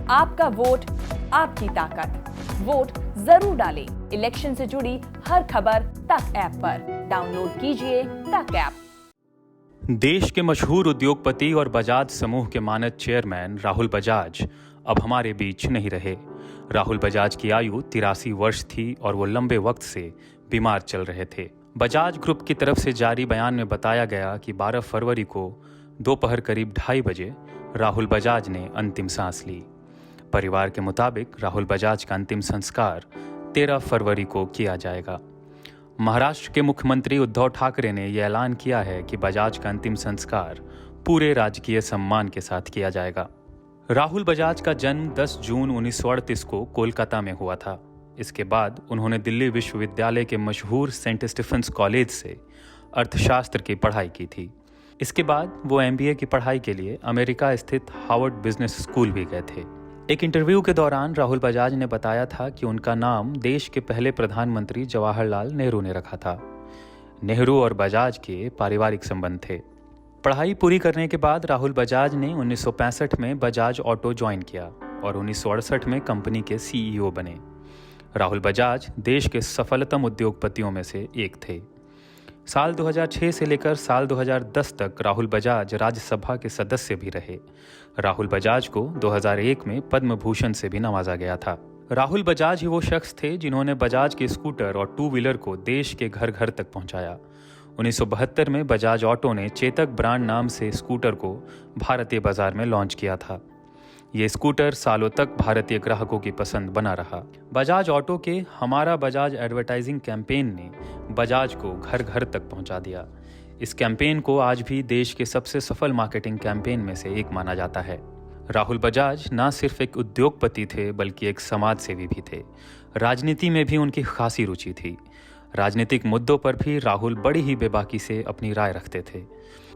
आपका वोट आपकी ताकत। वोट जरूर डालें। इलेक्शन से जुड़ी हर खबर तक ऐप पर डाउनलोड कीजिए तक ऐप। देश के मशहूर उद्योगपति और बजाज समूह के मानद चेयरमैन राहुल बजाज अब हमारे बीच नहीं रहे। राहुल बजाज की आयु 83 वर्ष थी और वो लंबे वक्त से बीमार चल रहे थे। बजाज ग्रुप की तरफ से जारी बयान में बताया गया कि 12 फरवरी को दोपहर करीब 2:30 बजे राहुल बजाज ने अंतिम सांस ली। परिवार के मुताबिक राहुल बजाज का अंतिम संस्कार 13 फरवरी को किया जाएगा। महाराष्ट्र के मुख्यमंत्री उद्धव ठाकरे ने यह ऐलान किया है कि बजाज का अंतिम संस्कार पूरे राजकीय सम्मान के साथ किया जाएगा। राहुल बजाज का जन्म 10 जून 1938 को कोलकाता में हुआ था। इसके बाद उन्होंने दिल्ली विश्वविद्यालय के मशहूर सेंट स्टीफेंस कॉलेज से अर्थशास्त्र की पढ़ाई की थी। इसके बाद वो MBA की पढ़ाई के लिए अमेरिका स्थित हार्वर्ड बिजनेस स्कूल भी गए थे। एक इंटरव्यू के दौरान राहुल बजाज ने बताया था कि उनका नाम देश के पहले प्रधानमंत्री जवाहरलाल नेहरू ने रखा था। नेहरू और बजाज के पारिवारिक संबंध थे। पढ़ाई पूरी करने के बाद राहुल बजाज ने 1965 में बजाज ऑटो ज्वाइन किया और 1968 में कंपनी के CEO बने। राहुल बजाज देश के सफलतम उद्योगपतियों में से एक थे। साल 2006 से लेकर साल 2010 तक राहुल बजाज राज्यसभा के सदस्य भी रहे। राहुल बजाज को 2001 में पद्म भूषण से भी नवाजा गया था। राहुल बजाज ही वो शख्स थे जिन्होंने बजाज के स्कूटर और 2 व्हीलर को देश के घर घर तक पहुंचाया। 1972 में बजाज ऑटो ने चेतक ब्रांड नाम से स्कूटर को भारतीय बाजार में लॉन्च किया था। ये स्कूटर सालों तक भारतीय ग्राहकों की पसंद बना रहा। बजाज ऑटो के हमारा बजाज एडवर्टाइजिंग कैंपेन ने बजाज को घर घर तक पहुंचा दिया। इस कैंपेन को आज भी देश के सबसे सफल मार्केटिंग कैंपेन में से एक माना जाता है। राहुल बजाज न सिर्फ एक उद्योगपति थे बल्कि एक समाज सेवी भी थे। राजनीति में भी उनकी खासी रुचि थी। राजनीतिक मुद्दों पर भी राहुल बड़ी ही बेबाकी से अपनी राय रखते थे।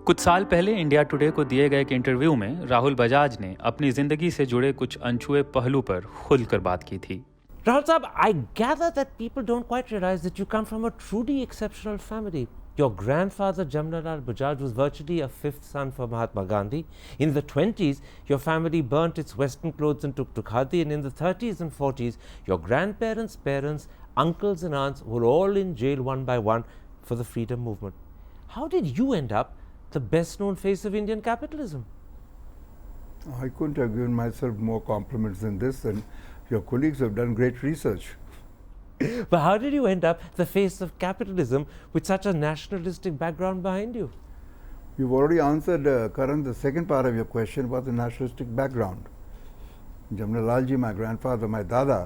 कुछ साल पहले इंडिया टुडे को दिए गए एक इंटरव्यू में राहुल बजाज ने अपनी जिंदगी से जुड़े कुछ अनछुए पहलू पर खुलकर बात की थी। Rahul Saab, I gather that people don't quite realize that you come from a truly exceptional family. Your grandfather Jamnalal Bajaj was virtually a fifth son for Mahatma Gandhi. In the 20s, your family burnt its western clothes and took to khadi, and in the 30s and 40s, your grandparents, parents, uncles and aunts were all in jail one by one for the freedom movement. How did you end up the best known face of Indian capitalism? I couldn't have given myself more compliments than this, and your colleagues have done great research. But how did you end up the face of capitalism with such a nationalistic background behind you? You've already answered, Karan, the second part of your question about the nationalistic background. Jamnalal ji, my grandfather, my dada,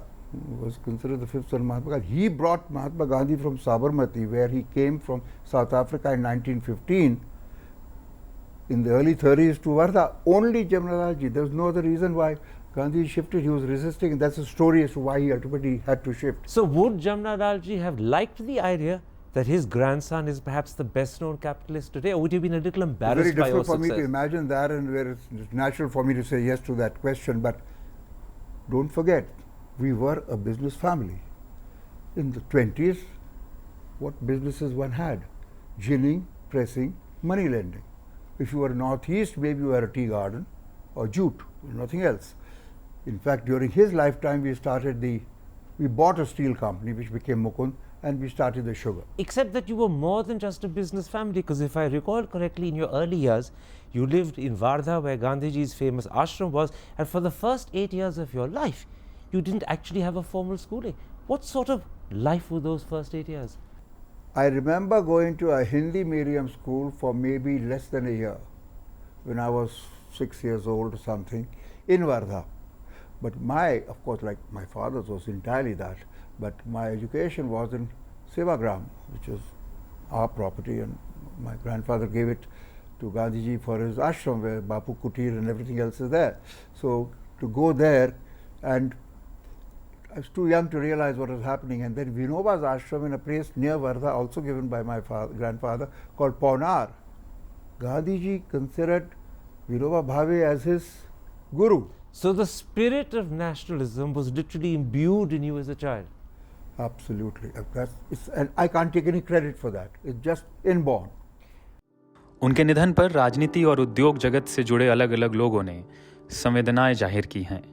was considered the fifth son of Mahatma Gandhi. He brought Mahatma Gandhi from Sabarmati, where he came from South Africa in 1915, in the early 30s to Wardha. Only Jamnalal ji. There was no other reason why Gandhi shifted. He was resisting, and that's the story as to why he ultimately had to shift. So would Jamnalal ji have liked the idea that his grandson is perhaps the best known capitalist today, or would he have been a little embarrassed by your success? It's very difficult for me to imagine that, and it's natural for me to say yes to that question, but don't forget, we were a business family. In the 20s, what businesses one had? Ginning, pressing, money lending. If you were Northeast, maybe you were a tea garden or jute, nothing else. In fact, during his lifetime, we bought a steel company which became Mukund, and we started the sugar. Except that you were more than just a business family, because if I recall correctly, in your early years, you lived in Wardha, where Gandhiji's famous ashram was, and for the first 8 years of your life, you didn't actually have a formal schooling. What sort of life were those first 8 years? I remember going to a Hindi medium school for maybe less than a year when I was 6 years old or something in Wardha. But of course, like my father's was entirely that, but my education was in Sevagram, which is our property, and my grandfather gave it to Gandhiji for his ashram, where Bapu Kutir and everything else is there. So to go there, and I was too young to realize what was happening, and then Vinoba's ashram in a place near Wardha, also given by my grandfather, called Paunar. Gandhiji considered Vinoba Bhave as his guru. So the spirit of nationalism was literally imbued in you as a child. Absolutely. And I can't take any credit for that. It's just inborn. उनके निधन पर राजनीति और उद्योग जगत से जुड़े अलग अलग लोगों ने संवेदनाएं जाहिर की हैं।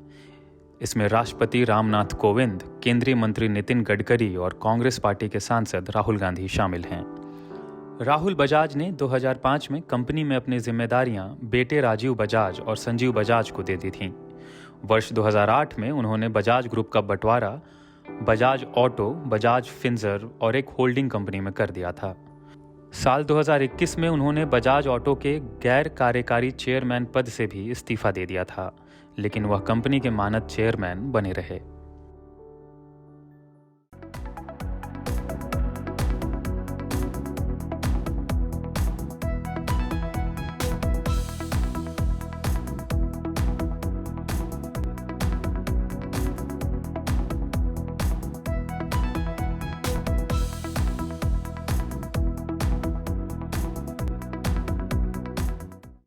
इसमें राष्ट्रपति रामनाथ कोविंद, केंद्रीय मंत्री नितिन गडकरी और कांग्रेस पार्टी के सांसद राहुल गांधी शामिल हैं। राहुल बजाज ने 2005 में कंपनी में अपनी जिम्मेदारियां बेटे राजीव बजाज और संजीव बजाज को दे दी थीं। वर्ष 2008 में उन्होंने बजाज ग्रुप का बंटवारा बजाज ऑटो, बजाज फिंसर और एक होल्डिंग कंपनी में कर दिया था। साल 2021 में उन्होंने बजाज ऑटो के गैर कार्यकारी चेयरमैन पद से भी इस्तीफा दे दिया था, लेकिन वह कंपनी के मानद चेयरमैन बने रहे।